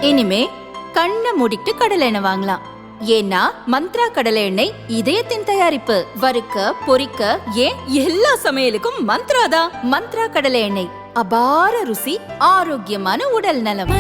இனிமே கண்ணை மூடிட்டு கடலை எண்ணெய் வாங்கலாம். ஏன்னா மந்த்ரா கடலை எண்ணெய் இதயத்தின் தயாரிப்பு. வறுக்க பொரிக்க ஏன் எல்லா சமையலுக்கும் மந்த்ரா தான். மந்த்ரா கடலை எண்ணெய், அபார ருசி, ஆரோக்கியமான உடல் நலம்.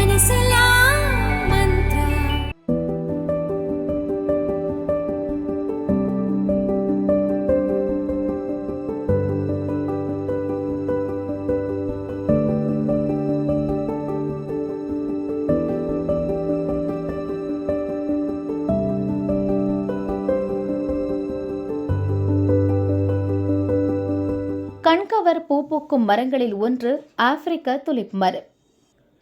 கண்கவர் பூ பூக்கும் மரங்களில் ஒன்று ஆப்பிரிக்க துலிப் மரம்.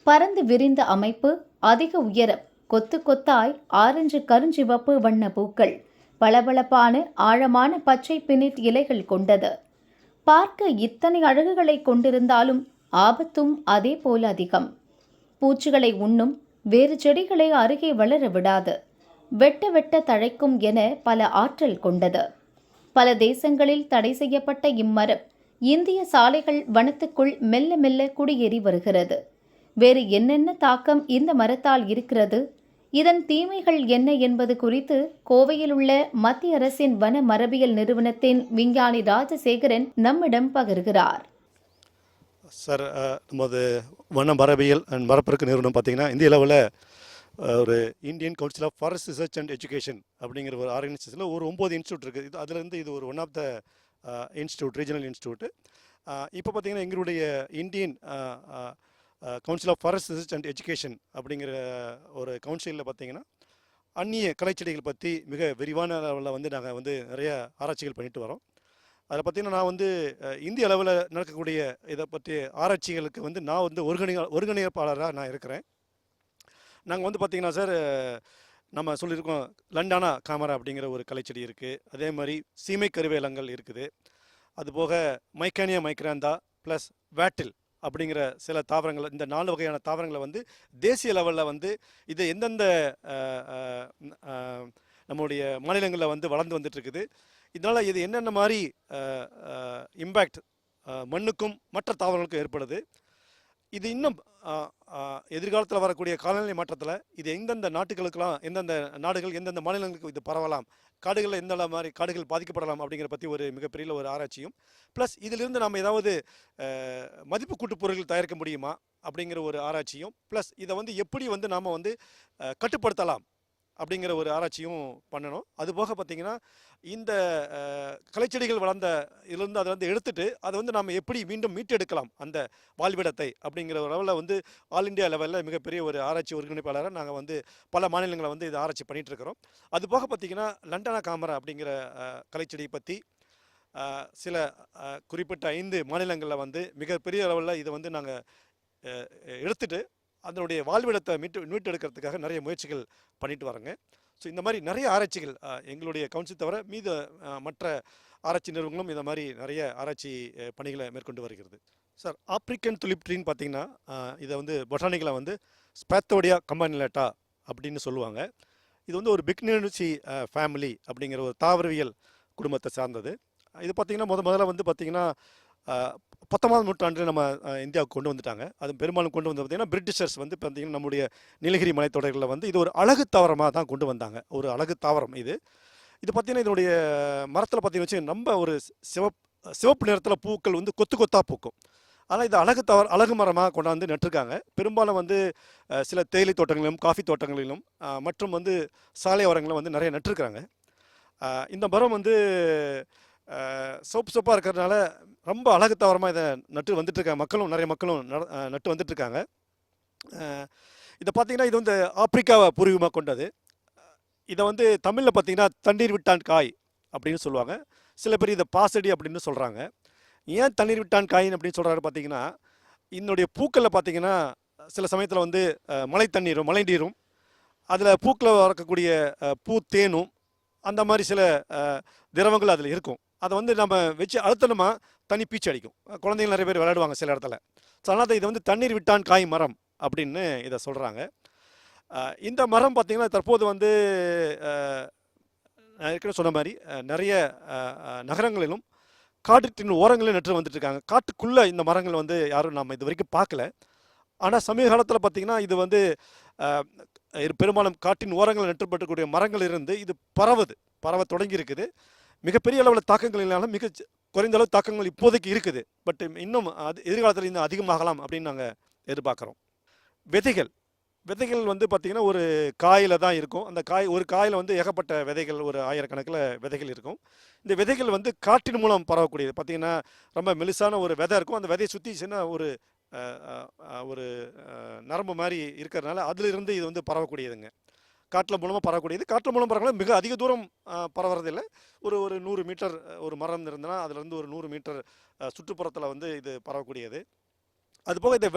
பரந்து விரிந்த அமைப்பு, அதிக உயரம், கொத்து கொத்தாய் ஆரஞ்சு கருஞ்சிவப்பு வண்ண பூக்கள், பளபளப்பான ஆழமான பச்சை பினிட் இலைகள் கொண்டது. பார்க்க இத்தனை அழகுகளை கொண்டிருந்தாலும் ஆபத்தும் அதே போல அதிகம். பூச்சிகளை உண்ணும், வேறு செடிகளை அருகே வளர விடாது. வெட்ட வெட்ட தழைக்கும் என பல ஆற்றல் கொண்டது. பல தேசங்களில் தடை செய்யப்பட்ட இம்மரம் இந்திய சாலைகள் வனத்துக்குள் மெல்ல மெல்ல குடியேறி வருகிறது. வேறு என்னென்ன தாக்கம் இந்த மரத்தால் இருக்கிறது, இதன் தீமைகள் என்ன என்பது குறித்து கோவையில் உள்ள மத்திய அரசின் வன மரபியல் நிறுவனத்தின் விஞ்ஞானி ராஜசேகரன் நம்மிடம் பகிர்கிறார். சார், நமது வன மரபியல் அண்ட் மரப்பெருக்கு நிறுவனம் பார்த்தீங்கன்னா இந்திய அளவில் ஒரு Indian council of forest research and education அப்படிங்கிற ஒரு ஆர்கனைசேஷனில் ஒரு 9 இன்ஸ்டியூட் இருக்குது. இது அதுலேருந்து இது ஒரு one of the institute, regional institute. இப்போ பார்த்தீங்கன்னா எங்களுடைய Indian council of forest research and education அப்படிங்கிற ஒரு கவுன்சிலில் பார்த்தீங்கன்னா அந்நிய கலைச்செடிகள் பற்றி மிக விரிவான அளவில் வந்து நாங்கள் வந்து நிறைய ஆராய்ச்சிகள் பண்ணிட்டு வரோம். அதில் பார்த்திங்கன்னா நான் வந்து இந்திய அளவில் நடக்கக்கூடிய இதை பற்றி ஆராய்ச்சிகளுக்கு வந்து நான் வந்து ஒருங்கிணைப்பாளராக நான் இருக்கிறேன். நாங்கள் வந்து பார்த்திங்கன்னா சார், நம்ம சொல்லியிருக்கோம் லண்டானா காமரா அப்படிங்கிற ஒரு கலைச்செடி இருக்குது. அதே மாதிரி சீமை கருவேலங்கள் இருக்குது. அதுபோக மைக்கானியா மைக்ராந்தா ப்ளஸ் வேட்டில் அப்படிங்கிற சில தாவரங்கள், இந்த 4 வகையான தாவரங்களை வந்து தேசிய லெவலில் வந்து இது எந்தெந்த நம்மளுடைய மாநிலங்களில் வந்து வளர்ந்து வந்துட்டுருக்குது. இதனால் இது என்னென்ன மாதிரி இம்பேக்ட் மண்ணுக்கும் மற்ற தாவரங்களுக்கும் ஏற்படுது, இது இன்னும் எதிர்காலத்தில் வரக்கூடிய காலநிலை மாற்றத்தில் இது எந்தெந்த நாட்டுகளுக்கெல்லாம், எந்தெந்த நாடுகள், எந்தெந்த மாநிலங்களுக்கு இது பரவலாம், காடுகளில் எந்த மாதிரி காடுகள் பாதிக்கப்படலாம் அப்படிங்கிற பற்றி ஒரு மிகப்பெரிய ஒரு ஆராய்ச்சியும், ப்ளஸ் இதிலிருந்து நம்ம ஏதாவது மதிப்பு கூட்டு பொருட்கள் தயாரிக்க முடியுமா அப்படிங்கிற ஒரு ஆராய்ச்சியும், ப்ளஸ் இதை வந்து எப்படி வந்து நாம் வந்து கட்டுப்படுத்தலாம் அப்படிங்கிற ஒரு ஆராய்ச்சியும் பண்ணணும். அதுபோக பார்த்திங்கன்னா இந்த கலைச்செடிகள் வளர்ந்த இதிலிருந்து அதை வந்து எடுத்துட்டு அதை வந்து நம்ம எப்படி மீண்டும் மீட்டெடுக்கலாம் அந்த வாழ்விடத்தை அப்படிங்கிற ஒரு லெவலில் வந்து ஆல் இண்டியா லெவலில் மிகப்பெரிய ஒரு ஆராய்ச்சி ஒருங்கிணைப்பாளராக நாங்கள் வந்து பல மாநிலங்களை வந்து இதை ஆராய்ச்சி பண்ணிகிட்ருக்கிறோம். அதுபோக பார்த்திங்கன்னா லண்டானா காமரா அப்படிங்கிற கலைச்செடியை பற்றி சில குறிப்பிட்ட 5 மாநிலங்களில் வந்து மிகப்பெரிய அளவில் இதை வந்து நாங்கள் எடுத்துட்டு அதனுடைய வாழ்விடத்தை மீட்டெடுக்கிறதுக்காக நிறைய முயற்சிகள் பண்ணிட்டு வரோங்க. ஸோ இந்த மாதிரி நிறைய ஆராய்ச்சிகள் எங்களுடைய கவுன்சில் தவிர மீத மற்ற ஆராய்ச்சி நிறுவனங்களும் இந்த மாதிரி நிறைய ஆராய்ச்சி பணிகளை மேற்கொண்டு வருகிறது. சார், ஆப்பிரிக்கன் துலிப் ட்ரீன்னு பார்த்தீங்கன்னா இதை வந்து பொட்டானிக்கலாக வந்து ஸ்பேத்தோடியா கம்பானிலேட்டா அப்படின்னு சொல்லுவாங்க. இது வந்து ஒரு பிக்னேனுசி ஃபேமிலி அப்படிங்கிற ஒரு தாவரவியல் குடும்பத்தை சார்ந்தது. இது பார்த்திங்கன்னா முதல்ல வந்து பார்த்திங்கன்னா 19ஆம் நூற்றாண்டில் நம்ம இந்தியாவுக்கு கொண்டு வந்துட்டாங்க. அது பெரும்பாலும் கொண்டு வந்து பார்த்திங்கன்னா பிரிட்டிஷர்ஸ் வந்து பார்த்திங்கன்னா நம்முடைய நீலகிரி மலைத்தொடர்களில் வந்து இது ஒரு அழகு தாவரமாக தான் கொண்டு வந்தாங்க. ஒரு அழகு தாவரம் இது. இது பார்த்திங்கன்னா இதனுடைய மரத்தில் பார்த்திங்கன்னா வச்சு நம்ம ஒரு சிவப்பு நிறத்தில் பூக்கள் வந்து கொத்து கொத்தாக பூக்கும். ஆனால் இது அழகு மரமாக கொண்டாந்து நட்டுருக்காங்க. பெரும்பாலும் வந்து சில தேயிலை தோட்டங்களிலும் காஃபி தோட்டங்களிலும் மற்றும் வந்து சாலை ஓரங்களிலும் வந்து நிறைய நட்டுருக்காங்க. இந்த மரம் வந்து சோப்பாக இருக்கிறதுனால ரொம்ப அழகு தாவரமாக இதை நட்டு வந்துட்டுருக்காங்க. நிறைய மக்களும் நட்டு வந்துட்டுருக்காங்க. இதை பார்த்திங்கன்னா இது வந்து ஆப்பிரிக்காவை பூர்வீகமாக கொண்டது. இதை வந்து தமிழில் பார்த்திங்கன்னா தண்ணீர் விட்டான் காய் அப்படின்னு சொல்லுவாங்க. சில பேர் இதை பாசடி அப்படின்னு சொல்கிறாங்க. ஏன் தண்ணீர் விட்டான் காயின் அப்படின்னு சொல்கிறாரு பார்த்திங்கன்னா, இதனுடைய பூக்களில் பார்த்திங்கன்னா சில சமயத்தில் வந்து மழை நீரும் அதில் பூக்களில் வளர்க்கக்கூடிய பூ தேனும் அந்த மாதிரி சில திரவங்கள் அதில் இருக்கும். அதை வந்து நம்ம வச்சு அழுத்தணுமா தண்ணி பீச்சு அடிக்கும். குழந்தைகள் நிறைய பேர் விளையாடுவாங்க சில இடத்துல. ஸோ அதனால் இது வந்து தண்ணீர் விட்டான் காய் மரம் அப்படின்னு இதை சொல்கிறாங்க. இந்த மரம் பார்த்திங்கன்னா தற்போது வந்து நான் ஏற்கனவே சொன்ன மாதிரி நிறைய நகரங்களிலும் காட்டுத்தின் ஓரங்களில் நட்டு வந்துட்டுருக்காங்க. காட்டுக்குள்ளே இந்த மரங்கள் வந்து யாரும் நம்ம இது வரைக்கும் பார்க்கல. ஆனால் சமீப காலத்தில் பார்த்திங்கன்னா இது வந்து பெரும்பாலும் காட்டின் ஓரங்களில் நட்டுப்பட்டக்கூடிய மரங்கள் இருந்து இது பரவ தொடங்கி இருக்குது. மிகப்பெரிய அளவில் தாக்கங்கள் இல்லாமல் குறைந்த அளவு தாக்கங்கள் இப்போதைக்கு இருக்குது. பட் இன்னும் எதிர்காலத்தில் இன்னும் அதிகமாகலாம் அப்படின்னு நாங்கள் எதிர்பார்க்குறோம். விதைகள் வந்து பார்த்திங்கன்னா ஒரு காயில் தான் இருக்கும். அந்த ஒரு காயில் வந்து ஏகப்பட்ட விதைகள், ஒரு ஆயிரக்கணக்கில் விதைகள் இருக்கும். இந்த விதைகள் வந்து காற்றின் மூலம் பரவக்கூடியது. பார்த்திங்கன்னா ரொம்ப மெலிசான ஒரு விதை இருக்கும். அந்த விதையை சுற்றி சின்ன ஒரு நரம்பு மாதிரி இருக்கிறதுனால அதிலிருந்து இது வந்து பரவக்கூடியதுங்க. காட்டில் மூலமாக பரவக்கூடியது. காட்டில் மூலம் பரவக்கூட மிக அதிக தூரம் பரவுறதில்லை. ஒரு 100 மீட்டர் ஒரு மரம் இருந்ததுன்னா அதுலேருந்து ஒரு 100 மீட்டர் சுற்றுப்புறத்தில் வந்து இது பரவக்கூடியது. அதுபோக இதை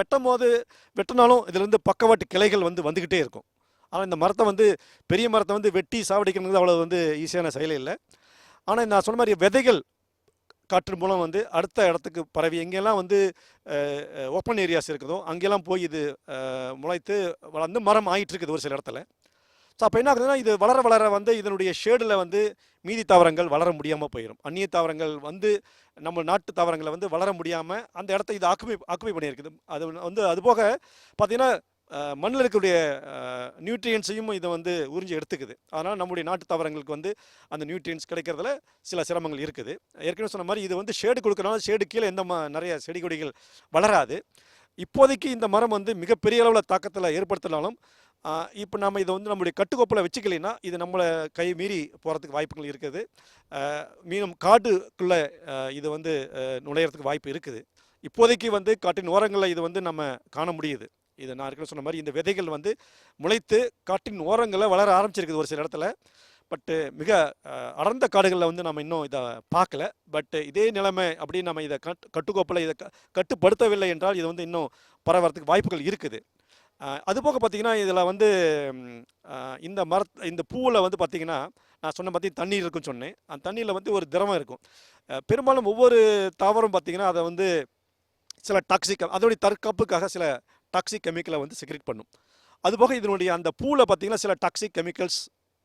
வெட்டினாலும் இதிலிருந்து பக்கவாட்டு கிளைகள் வந்துக்கிட்டே இருக்கும். ஆனால் இந்த மரத்தை வந்து பெரிய மரத்தை வந்து வெட்டி சாவடிக்கிறது அவ்வளோ வந்து ஈஸியான செயலே இல்லை. ஆனால் நான் சொன்ன மாதிரி விதைகள் காற்று மூலம் வந்து அடுத்த இடத்துக்கு பரவி எங்கெல்லாம் வந்து ஓப்பன் ஏரியாஸ் இருக்குதோ அங்கெல்லாம் போய் இது முளைத்து வளர்ந்து மரம் ஆகிட்டு இருக்குது ஒரு சில இடத்துல. ஸோ அப்போ என்ன ஆகுதுன்னா, இது வளர வந்து இதனுடைய ஷேடில் வந்து மீதி தாவரங்கள் வளர முடியாமல் போயிடும். அந்நிய தாவரங்கள் வந்து நம்ம நாட்டு தாவரங்களை வந்து வளர முடியாமல் அந்த இடத்த இது ஆக்குபை பண்ணியிருக்குது. அதுபோக பார்த்திங்கன்னா மண்ணில் இருக்கக்கூடிய நியூட்ரியன்ஸையும் இதை வந்து உறிஞ்சி எடுத்துக்குது. அதனால் நம்முடைய நாட்டு தாவரங்களுக்கு வந்து அந்த நியூட்ரியன்ஸ் கிடைக்கிறதுல சில சிரமங்கள் இருக்குது. ஏற்கனவே சொன்ன மாதிரி இது வந்து ஷேடு கொடுக்கறனால ஷேடு கீழே நிறைய செடி கொடிகள் வளராது. இப்போதைக்கு இந்த மரம் வந்து மிகப்பெரிய அளவில் தாக்கத்தில் ஏற்படுத்தினாலும் இப்போ நம்ம இதை வந்து நம்முடைய கட்டுக்கோப்பில் வச்சுக்கலைன்னா இது நம்மளை கை மீறி போகிறதுக்கு வாய்ப்புகள் இருக்குது. மீண்டும் காட்டுக்குள்ளே இது வந்து நுழையிறதுக்கு வாய்ப்பு இருக்குது. இப்போதைக்கு வந்து காட்டின் ஓரங்களில் இது வந்து நம்ம காண முடியுது. இது நான் ஏற்கனவே சொன்ன மாதிரி இந்த விதைகள் வந்து முளைத்து காட்டின் ஓரங்களில் வளர ஆரம்பிச்சிருக்குது ஒரு சில இடத்துல. பட்டு மிக அடர்ந்த காடுகளில் வந்து நம்ம இன்னும் இதை பார்க்கல. பட் இதே நிலைமை அப்படின்னு நம்ம இதை கட்டுக்கோப்பில் இதை கட்டுப்படுத்தவில்லை என்றால் இது வந்து இன்னும் பரவறதுக்கு வாய்ப்புகள் இருக்குது. அதுபோக பார்த்திங்கன்னா இதில் வந்து இந்த பூவில் வந்து பார்த்திங்கன்னா நான் சொன்ன பற்றி தண்ணீர் இருக்குன்னு சொன்னேன். அந்த தண்ணியில் வந்து ஒரு திரவம் இருக்கும். பெரும்பாலும் ஒவ்வொரு தாவரம் பார்த்திங்கன்னா அதை வந்து சில அதோடைய தற்காப்புக்காக சில டாக்ஸிக் கெமிக்கலை வந்து செக்ரேட் பண்ணும். அதுபோக இதனுடைய அந்த பூவில் பார்த்திங்கன்னா சில டாக்ஸிக் கெமிக்கல்ஸ்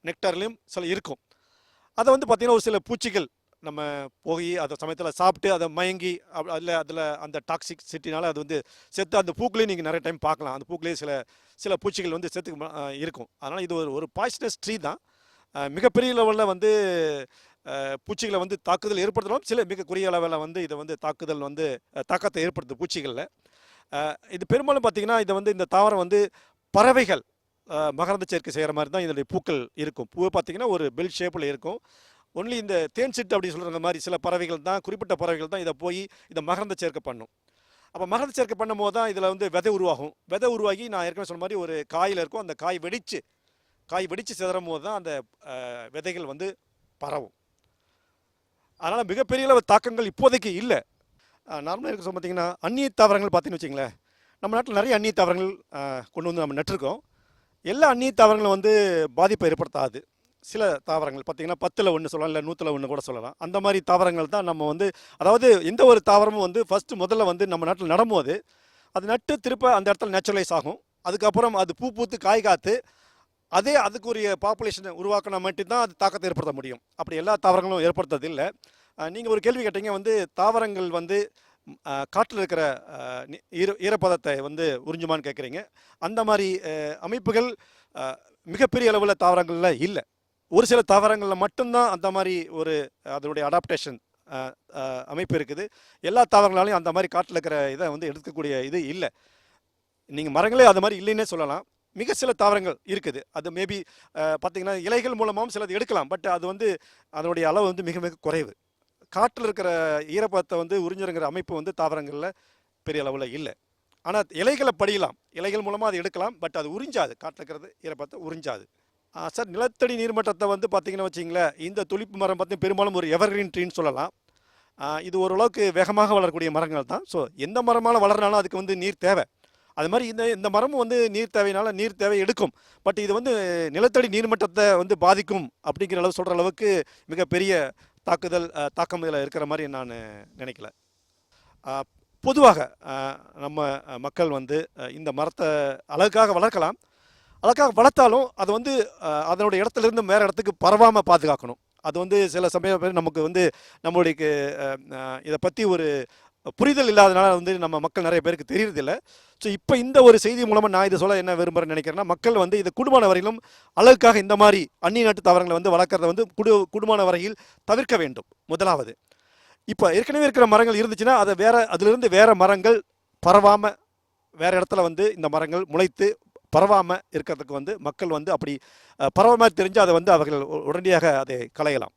நெக்டார்லேயும் சில இருக்கும். அதை வந்து பார்த்திங்கன்னா ஒரு சில பூச்சிகள் நம்ம போய் அந்த சமயத்தில் சாப்பிட்டு அதை மயங்கி அதில் அந்த டாக்ஸிக் சிட்டினால அது வந்து செத்து அந்த பூக்குலேயும் நீங்கள் நிறைய டைம் பார்க்கலாம். அந்த பூக்குலேயே சில பூச்சிகள் வந்து செத்து இருக்கும். அதனால் இது ஒரு பாய்சனஸ் ட்ரீ தான். மிகப்பெரிய லெவலில் வந்து பூச்சிகளை வந்து தாக்குதல் ஏற்படுத்தலாம். சில மிக குறுகிய அளவில் வந்து இதை வந்து தாக்கத்தை ஏற்படுத்தும் பூச்சிகளில். இது பெரும்பாலும் பார்த்திங்கன்னா இதை வந்து இந்த தாவரம் வந்து பறவைகள் மகரந்த சேர்க்கை செய்கிற மாதிரி தான் இதனுடைய பூக்கள் இருக்கும். பூவை பார்த்திங்கன்னா ஒரு பெல் ஷேப்பில் இருக்கும். ஒன்லி இந்த தேன் சிட்டு அப்படி சொல்கிற மாதிரி சில பறவைகள் தான், குறிப்பிட்ட பறவைகள் தான் இதை போய் இதை மகரந்த சேர்க்கை பண்ணும். அப்போ மகரந்த சேர்க்கை பண்ணும் போது தான் இதில் வந்து விதை உருவாகும். விதை உருவாகி நான் ஏற்கனவே சொன்ன மாதிரி ஒரு காயில் இருக்கும். அந்த காய் வெடித்து சிதறும் போது தான் அந்த விதைகள் வந்து பரவும். அதனால் மிகப்பெரிய அளவு தாக்கங்கள் இப்போதைக்கு இல்லை. நார்மலாக இருக்க சொல்ல பார்த்திங்கன்னா அந்நிய தாவரங்கள் பார்த்தீங்கன்னு வச்சிங்களேன், நம்ம நாட்டில் நிறைய அந்நிய தாவரங்கள் கொண்டு வந்து நம்ம நட்டிருக்கோம். எல்லா அந்நிய தாவரங்களும் வந்து பாதிப்பை ஏற்படுத்தாது. சில தாவரங்கள் பார்த்திங்கன்னா 10ல் 1 சொல்லலாம், இல்லை 100ல் 1 கூட சொல்லலாம். அந்த மாதிரி தாவரங்கள் தான் நம்ம வந்து, அதாவது எந்த ஒரு தாவரமும் வந்து முதல்ல வந்து நம்ம நாட்டில் நடும்போது அது நட்டு திருப்ப அந்த இடத்துல நேச்சுரலைஸ் ஆகும். அதுக்கப்புறம் அது பூத்து காய் காத்து அதுக்குரிய பாப்புலேஷனை உருவாக்கினா மட்டும்தான் அது தாக்கத்தை ஏற்படுத்த முடியும். அப்படி எல்லா தாவரங்களும் ஏற்படுத்துறது இல்லை. நீங்கள் ஒரு கேள்வி கேட்டீங்க, வந்து தாவரங்கள் வந்து காட்டில் இருக்கிற ஈரப்பதத்தை வந்து உறிஞ்சுமான்னு கேட்குறீங்க. அந்த மாதிரி அமைப்புகள் மிகப்பெரிய அளவில் தாவரங்களில் இல்லை. ஒரு சில தாவரங்களில் மட்டும்தான் அந்த மாதிரி அதனுடைய அடாப்டேஷன் அமைப்பு இருக்குது. எல்லா தாவரங்களாலையும் அந்த மாதிரி காட்டில் இருக்கிற இதை வந்து எடுக்கக்கூடிய இது இல்லை. நீங்கள் மரங்களே அது மாதிரி இல்லைன்னே சொல்லலாம். மிக சில தாவரங்கள் இருக்குது. அது மேபி பார்த்திங்கன்னா இலைகள் மூலமாகவும் சிலது எடுக்கலாம். பட் அது வந்து அதனுடைய அளவு வந்து மிக மிக குறைவு. காட்டில் இருக்கிற ஈரப்பதத்தை வந்து உறிஞ்சிருங்கிற அமைப்பு வந்து தாவரங்களில் பெரிய அளவில் இல்லை. ஆனால் இலைகளை படியலாம், இலைகள் மூலமாக அது எடுக்கலாம். பட் அது உறிஞ்சாது, காட்டில் இருக்கிறது ஈரப்பதத்தை உறிஞ்சாது. சார், நிலத்தடி நீர்மட்டத்தை வந்து பார்த்திங்கன்னா வச்சிங்களேன், இந்த துளிப்பு மரம் பார்த்திங்கன்னா பெரும்பாலும் ஒரு எவர்கிரீன் ட்ரீன்னு சொல்லலாம். இது ஓரளவுக்கு வேகமாக வளரக்கூடிய மரங்கள் தான். ஸோ எந்த மரமால் வளர்னாலும் அதுக்கு வந்து நீர் தேவை. அது மாதிரி இந்த மரமும் வந்து நீர் தேவை எடுக்கும். பட் இது வந்து நிலத்தடி நீர்மட்டத்தை வந்து பாதிக்கும் அப்படிங்கிற அளவு சொல்கிற அளவுக்கு மிகப்பெரிய தாக்கம் இதில் இருக்கிற மாதிரி நான் நினைக்கல. பொதுவாக நம்ம மக்கள் வந்து இந்த மரத்தை அழகுக்காக வளர்க்கலாம். அழகாக வளர்த்தாலும் அது வந்து அதனுடைய இடத்துலேருந்து வேறு இடத்துக்கு பரவாமல் பாதுகாக்கணும். அது வந்து சில சமயம் நமக்கு வந்து நம்மளுடைய இதை பற்றி ஒரு புரிதல் இல்லாதனால வந்து நம்ம மக்கள் நிறைய பேருக்கு தெரியறதில்லை. ஸோ இப்போ இந்த ஒரு செய்தி மூலமாக நான் இதை சொல்ல என்ன விரும்புகிறேன்னு நினைக்கிறேன்னா, மக்கள் வந்து இது கூடுமான வரையிலும் அழகுக்காக இந்த மாதிரி அந்நிய நாட்டு தாவரங்களை வந்து வளர்க்குறத வந்து கூடுமான வரையில் தவிர்க்க வேண்டும். முதலாவது, இப்போ ஏற்கனவே இருக்கிற மரங்கள் இருந்துச்சுன்னா அதை அதிலிருந்து வேற மரங்கள் பரவாமல் வேற இடத்துல வந்து இந்த மரங்கள் முளைத்து பரவாமல் இருக்கிறதுக்கு வந்து மக்கள் வந்து அப்படி பரவாமல் தெரிஞ்சு அதை வந்து அவர்கள் உடனடியாக அதை களையலாம்.